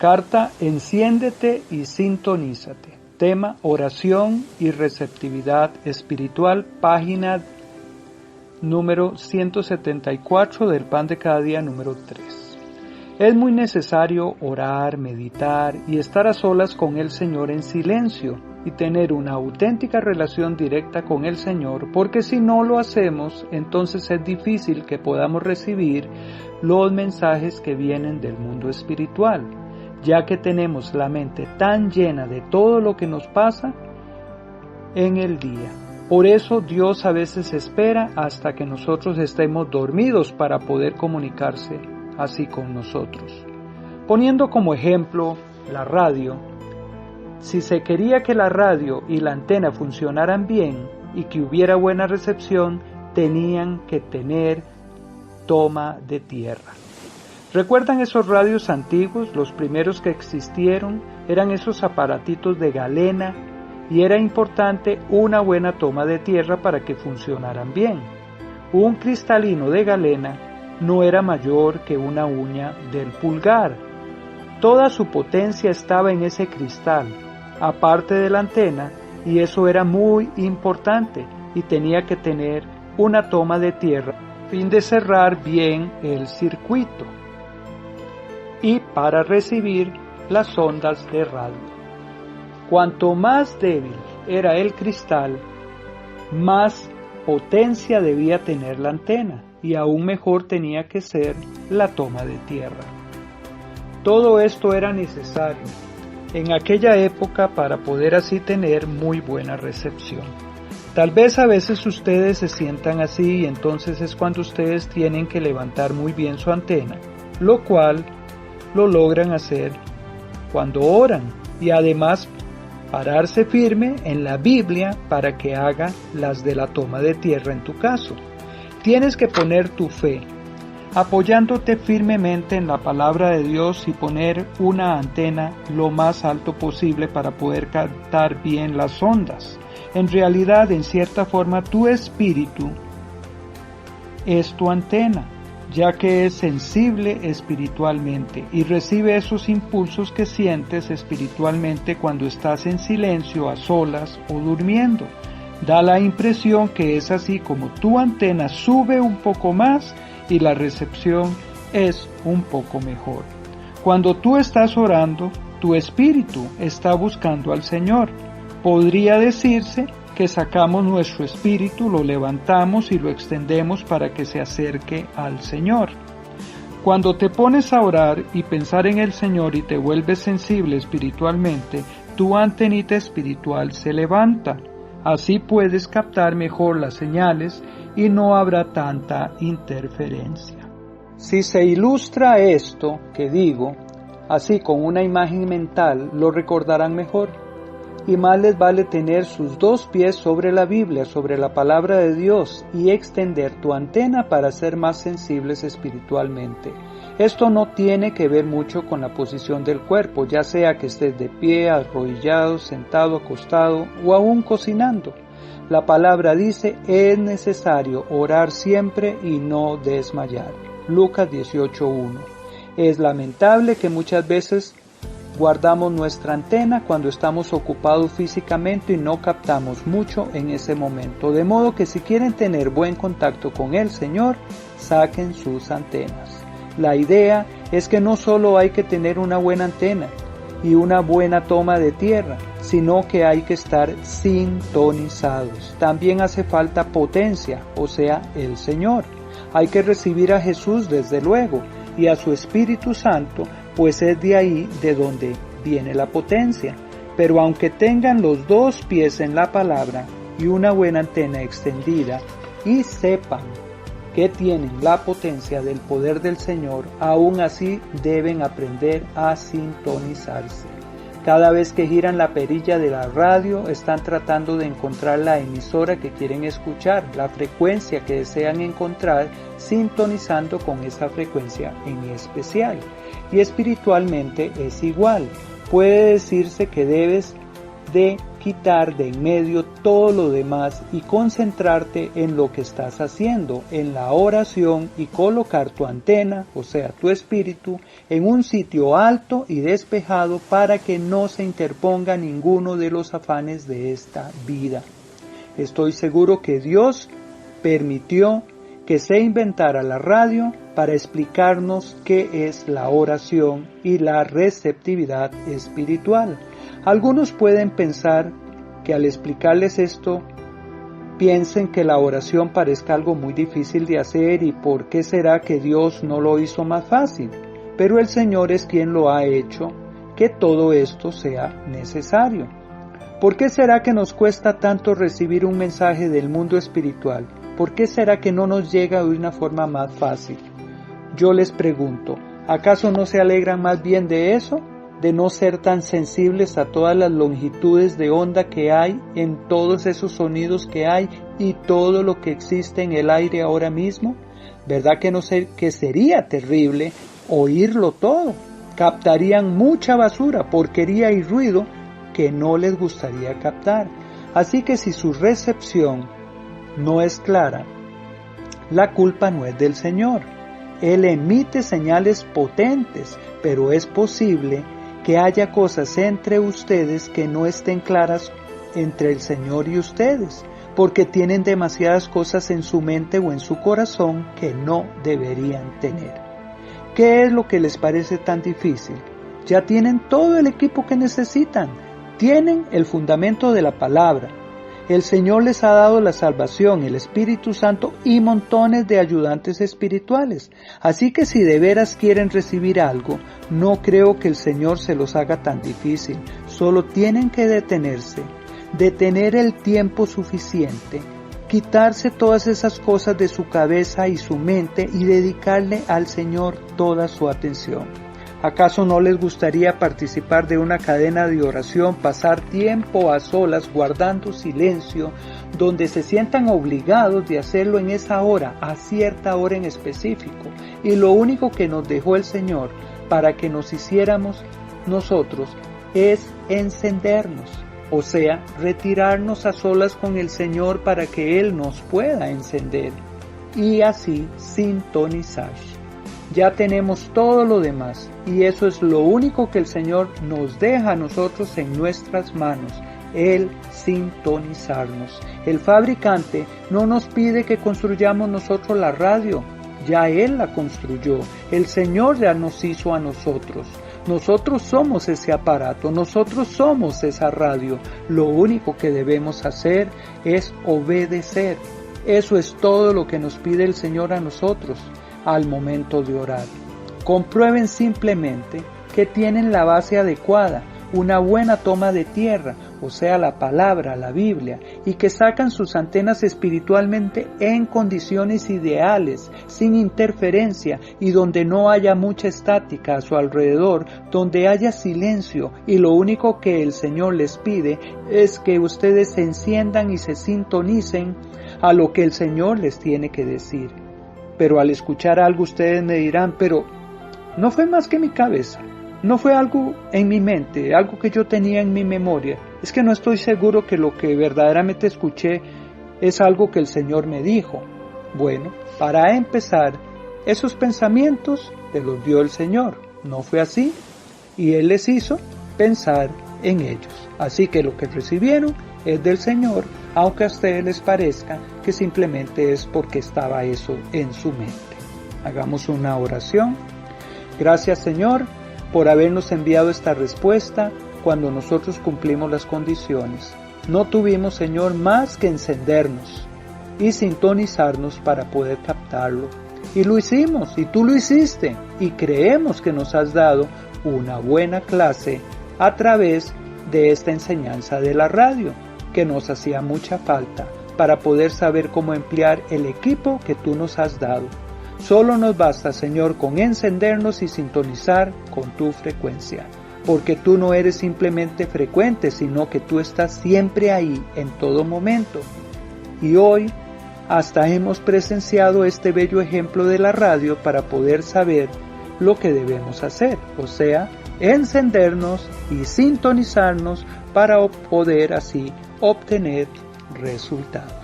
Carta Enciéndete y sintonízate. Tema oración y receptividad espiritual, página número 174 del Pan de Cada Día número 3. Es muy necesario orar, meditar y estar a solas con el Señor en silencio y tener una auténtica relación directa con el Señor, porque si no lo hacemos, entonces es difícil que podamos recibir los mensajes que vienen del mundo espiritual, ya que tenemos la mente tan llena de todo lo que nos pasa en el día. Por eso Dios a veces espera hasta que nosotros estemos dormidos para poder comunicarse así con nosotros. Poniendo como ejemplo la radio, si se quería que la radio y la antena funcionaran bien y que hubiera buena recepción, tenían que tener toma de tierra. ¿Recuerdan esos radios antiguos? Los primeros que existieron eran esos aparatitos de galena y era importante una buena toma de tierra para que funcionaran bien. Un cristalino de galena no era mayor que una uña del pulgar. Toda su potencia estaba en ese cristal, aparte de la antena, y eso era muy importante y tenía que tener una toma de tierra a fin de cerrar bien el circuito y para recibir las ondas de radio. Cuanto más débil era el cristal, más potencia debía tener la antena y aún mejor tenía que ser la toma de tierra. Todo esto era necesario en aquella época para poder así tener muy buena recepción. Tal vez a veces ustedes se sientan así y entonces es cuando ustedes tienen que levantar muy bien su antena, lo cual lo logran hacer cuando oran y además pararse firme en la Biblia para que haga las de la toma de tierra en tu caso. Tienes que poner tu fe, apoyándote firmemente en la palabra de Dios y poner una antena lo más alto posible para poder captar bien las ondas. En realidad, en cierta forma, tu espíritu es tu antena, ya que es sensible espiritualmente y recibe esos impulsos que sientes espiritualmente cuando estás en silencio, a solas o durmiendo. Da la impresión que es así como tu antena sube un poco más y la recepción es un poco mejor. Cuando tú estás orando, tu espíritu está buscando al Señor. Podría decirse que sacamos nuestro espíritu, lo levantamos y lo extendemos para que se acerque al Señor. Cuando te pones a orar y pensar en el Señor y te vuelves sensible espiritualmente, tu antenita espiritual se levanta. Así puedes captar mejor las señales y no habrá tanta interferencia. Si se ilustra esto que digo, así con una imagen mental, lo recordarán mejor. Y más les vale tener sus dos pies sobre la Biblia, sobre la palabra de Dios, y extender tu antena para ser más sensibles espiritualmente. Esto no tiene que ver mucho con la posición del cuerpo, ya sea que estés de pie, arrodillado, sentado, acostado o aún cocinando. La palabra dice, es necesario orar siempre y no desmayar. Lucas 18:1. Es lamentable que muchas veces guardamos nuestra antena cuando estamos ocupados físicamente y no captamos mucho en ese momento. De modo que si quieren tener buen contacto con el Señor, saquen sus antenas. La idea es que no solo hay que tener una buena antena y una buena toma de tierra, sino que hay que estar sintonizados. También hace falta potencia, o sea, el Señor. Hay que recibir a Jesús desde luego y a su Espíritu Santo, pues es de ahí de donde viene la potencia. Pero aunque tengan los dos pies en la palabra y una buena antena extendida y sepan que tienen la potencia del poder del Señor, aún así deben aprender a sintonizarse. Cada vez que giran la perilla de la radio, están tratando de encontrar la emisora que quieren escuchar, la frecuencia que desean encontrar, sintonizando con esa frecuencia en especial. Y espiritualmente es igual. Puede decirse que debes de quitar de en medio todo lo demás y concentrarte en lo que estás haciendo, en la oración, y colocar tu antena, o sea, tu espíritu, en un sitio alto y despejado para que no se interponga ninguno de los afanes de esta vida. Estoy seguro que Dios permitió que se inventara la radio para explicarnos qué es la oración y la receptividad espiritual. Algunos pueden pensar que al explicarles esto, piensen que la oración parezca algo muy difícil de hacer y por qué será que Dios no lo hizo más fácil. Pero el Señor es quien lo ha hecho, que todo esto sea necesario. ¿Por qué será que nos cuesta tanto recibir un mensaje del mundo espiritual? ¿Por qué será que no nos llega de una forma más fácil? Yo les pregunto, ¿acaso no se alegran más bien de eso? ¿De no ser tan sensibles a todas las longitudes de onda que hay en todos esos sonidos que hay y todo lo que existe en el aire ahora mismo? ¿Verdad que no sé que sería terrible oírlo todo? Captarían mucha basura, porquería y ruido que no les gustaría captar. Así que si su recepción no es clara, la culpa no es del Señor. Él emite señales potentes, pero es posible que haya cosas entre ustedes que no estén claras entre el Señor y ustedes, porque tienen demasiadas cosas en su mente o en su corazón que no deberían tener. ¿Qué es lo que les parece tan difícil? Ya tienen todo el equipo que necesitan, tienen el fundamento de la palabra. El Señor les ha dado la salvación, el Espíritu Santo y montones de ayudantes espirituales. Así que si de veras quieren recibir algo, no creo que el Señor se los haga tan difícil. Solo tienen que detenerse, detener el tiempo suficiente, quitarse todas esas cosas de su cabeza y su mente y dedicarle al Señor toda su atención. ¿Acaso no les gustaría participar de una cadena de oración, pasar tiempo a solas guardando silencio, donde se sientan obligados de hacerlo en esa hora, a cierta hora en específico? Y lo único que nos dejó el Señor para que nos hiciéramos nosotros es encendernos, o sea, retirarnos a solas con el Señor para que Él nos pueda encender y así sintonizar. Ya tenemos todo lo demás y eso es lo único que el Señor nos deja a nosotros en nuestras manos, el sintonizarnos. El fabricante no nos pide que construyamos nosotros la radio, ya Él la construyó, el Señor ya nos hizo a nosotros. Nosotros somos ese aparato, nosotros somos esa radio. Lo único que debemos hacer es obedecer. Eso es todo lo que nos pide el Señor a nosotros al momento de orar. Comprueben simplemente que tienen la base adecuada, una buena toma de tierra, o sea la palabra, la Biblia, y que sacan sus antenas espiritualmente en condiciones ideales, sin interferencia y donde no haya mucha estática a su alrededor, donde haya silencio y lo único que el Señor les pide es que ustedes se enciendan y se sintonicen a lo que el Señor les tiene que decir. Pero al escuchar algo ustedes me dirán, pero no fue más que mi cabeza, no fue algo en mi mente, algo que yo tenía en mi memoria. Es que no estoy seguro que lo que verdaderamente escuché es algo que el Señor me dijo. Bueno, para empezar, esos pensamientos te los dio el Señor, ¿no fue así? Y Él les hizo pensar en ellos. Así que lo que recibieron es del Señor, aunque a ustedes les parezca que simplemente es porque estaba eso en su mente. Hagamos una oración. Gracias, Señor, por habernos enviado esta respuesta cuando nosotros cumplimos las condiciones. No tuvimos, Señor, más que encendernos y sintonizarnos para poder captarlo. Y lo hicimos, y tú lo hiciste, y creemos que nos has dado una buena clase a través de esta enseñanza de la radio, que nos hacía mucha falta para poder saber cómo emplear el equipo que tú nos has dado. Solo nos basta, Señor, con encendernos y sintonizar con tu frecuencia, porque tú no eres simplemente frecuente, sino que tú estás siempre ahí, en todo momento. Y hoy hasta hemos presenciado este bello ejemplo de la radio para poder saber lo que debemos hacer, o sea, encendernos y sintonizarnos para poder así obtener resultados.